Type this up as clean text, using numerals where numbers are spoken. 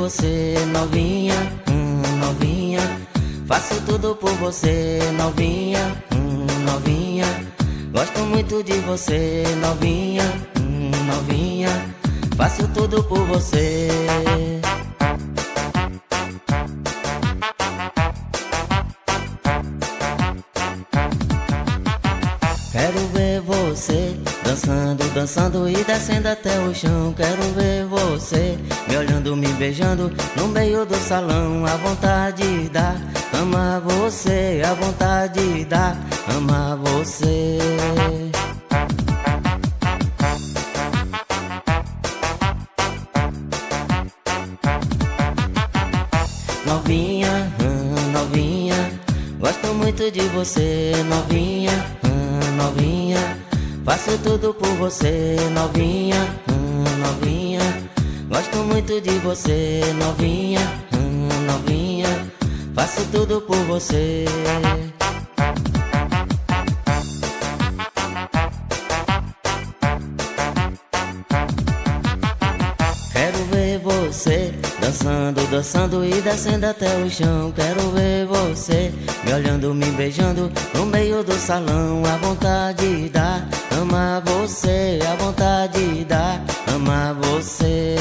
você, novinha, novinha. Faço tudo por você, novinha, novinha. Gosto muito de você, novinha, novinha. Faço tudo por você. Quero ver você dançando, dançando e descendo até o chão. Quero ver você me olhando, me beijando no meio do salão. A vontade dá, amar você, a vontade dá, amar você. Novinha, novinha, gosto muito de você, novinha, novinha. Faço tudo por você, novinha, novinha. Gosto muito de você, novinha, novinha. Faço tudo por você. Quero ver você dançando, dançando e descendo até o chão. Quero ver você me olhando, me beijando no meio do salão. A vontade dá, amar você, a vontade dá, amar você.